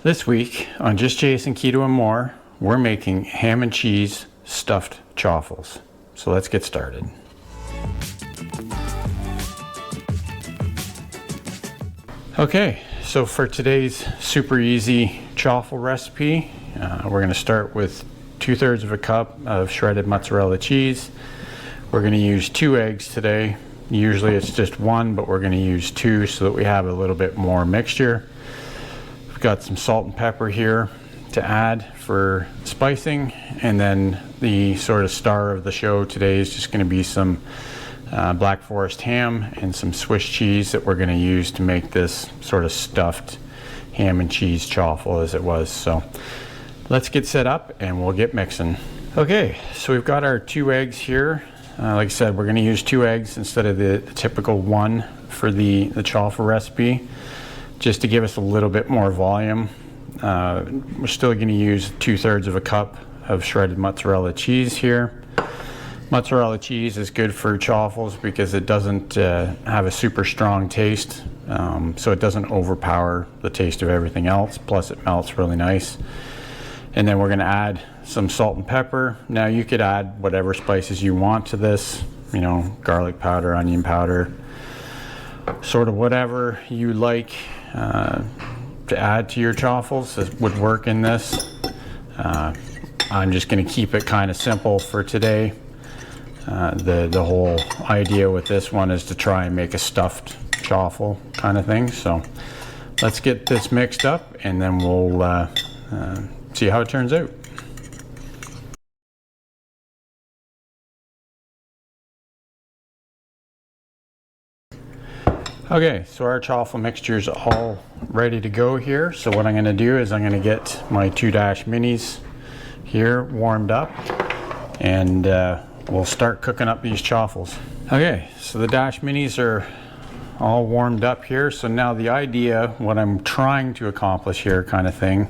This week on Just Jason Keto and More, we're making ham and cheese stuffed chaffles. So let's get started. Okay, so for today's super easy chaffle recipe, we're going to start with 2/3 of a cup of shredded mozzarella cheese. We're going to use 2 eggs today. Usually it's just 1, but we're going to use 2 so that we have a little bit more mixture. We've got some salt and pepper here to add for spicing, and then the sort of star of the show today is just going to be some Black Forest ham and some Swiss cheese that we're going to use to make this sort of stuffed ham and cheese chaffle as it was. So let's get set up and we'll get mixing. Okay, so we've got our 2 eggs here. Like I said, we're going to use 2 eggs instead of the typical 1 for the chaffle recipe, just to give us a little bit more volume. We're still going to use 2/3 of a cup of shredded mozzarella cheese here. Mozzarella cheese is good for chaffles because it doesn't have a super strong taste, so it doesn't overpower the taste of everything else. Plus it melts really nice. And then we're going to add some salt and pepper. Now you could add whatever spices you want to this, you know, garlic powder, onion powder, sort of whatever you like to add to your chaffles that would work in this. I'm just going to keep it kind of simple for today. The whole idea with this one is to try and make a stuffed chaffle kind of thing. So let's get this mixed up and then we'll see how it turns out. Okay, so our chaffle mixture is all ready to go here. So what I'm going to do is I'm going to get my 2 Dash Minis here warmed up, and we'll start cooking up these chaffles. Okay, so the Dash Minis are all warmed up here. So now the idea, what I'm trying to accomplish here kind of thing,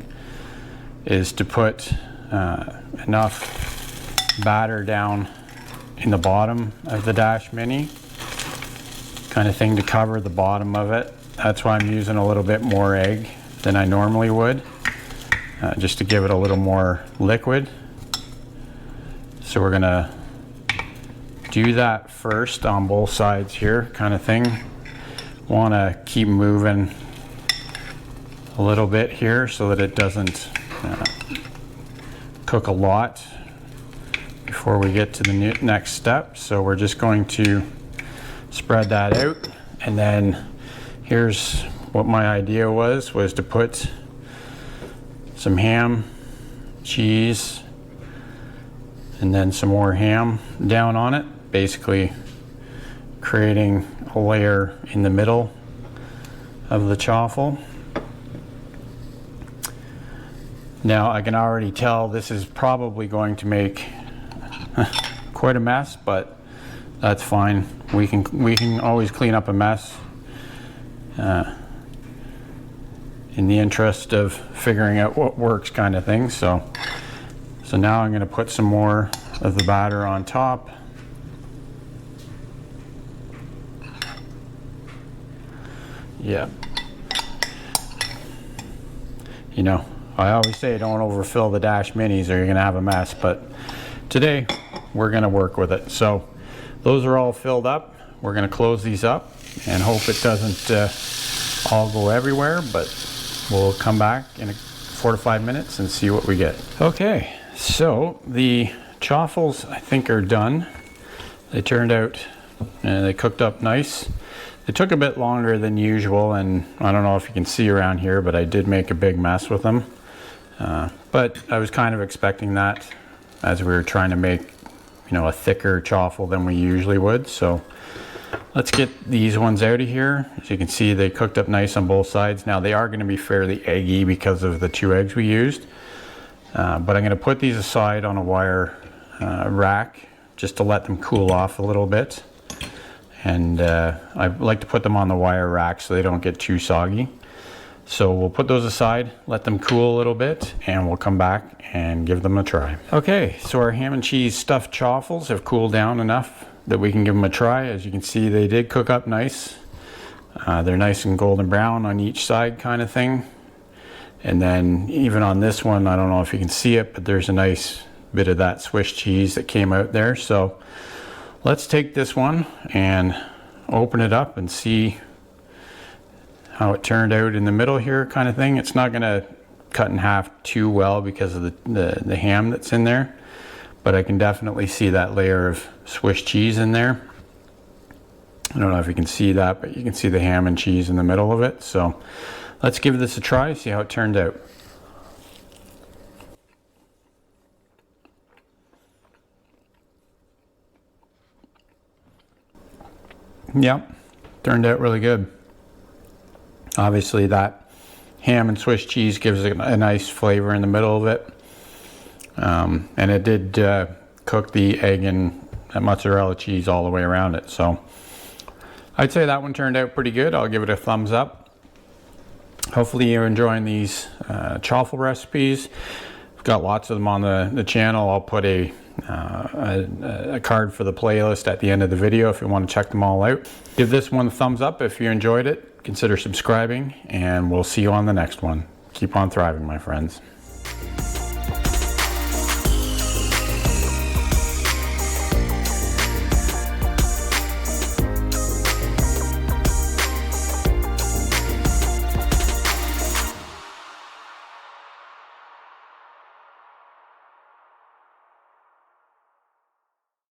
is to put enough batter down in the bottom of the Dash Mini kind of thing to cover the bottom of it. That's why I'm using a little bit more egg than I normally would, just to give it a little more liquid. So we're gonna do that first on both sides here kind of thing. Want to keep moving a little bit here so that it doesn't cook a lot before we get to the next step. So we're just going to spread that out, and then here's what my idea was to put some ham, cheese, and then some more ham down on it, basically creating a layer in the middle of the chaffle. Now I can already tell this is probably going to make quite a mess, but that's fine. We can always clean up a mess in the interest of figuring out what works kind of thing. So now I'm going to put some more of the batter on top. Yeah. You know, I always say don't overfill the Dash Minis or you're going to have a mess, but today we're going to work with it. So those are all filled up. We're going to close these up and hope it doesn't all go everywhere, but we'll come back in 4 to 5 minutes and see what we get. Okay, so the chaffles I think are done. They turned out, they cooked up nice. They took a bit longer than usual, and I don't know if you can see around here, but I did make a big mess with them. But I was kind of expecting that as we were trying to make, you know, a thicker chaffle than we usually would. So let's get these ones out of here. As you can see, they cooked up nice on both sides. Now they are going to be fairly eggy because of the 2 eggs we used, but I'm going to put these aside on a wire rack just to let them cool off a little bit. And I like to put them on the wire rack so they don't get too soggy. So we'll put those aside, let them cool a little bit, and we'll come back and give them a try. Okay, so our ham and cheese stuffed chaffles have cooled down enough that we can give them a try. As you can see, they did cook up nice. They're nice and golden brown on each side kind of thing. And then even on this one, I don't know if you can see it, but there's a nice bit of that Swiss cheese that came out there. So let's take this one and open it up and see how it turned out in the middle here, kind of thing. It's not gonna cut in half too well because of the ham that's in there, but I can definitely see that layer of Swiss cheese in there. I don't know if you can see that, but you can see the ham and cheese in the middle of it. So let's give this a try, see how it turned out. Yep, turned out really good. Obviously that ham and Swiss cheese gives it a nice flavor in the middle of it. And it did cook the egg and mozzarella cheese all the way around it. So I'd say that one turned out pretty good. I'll give it a thumbs up. Hopefully you're enjoying these chaffle recipes. I've got lots of them on the channel. I'll put a card for the playlist at the end of the video if you want to check them all out. Give this one a thumbs up if you enjoyed it. Consider subscribing, and we'll see you on the next one. Keep on thriving, my friends.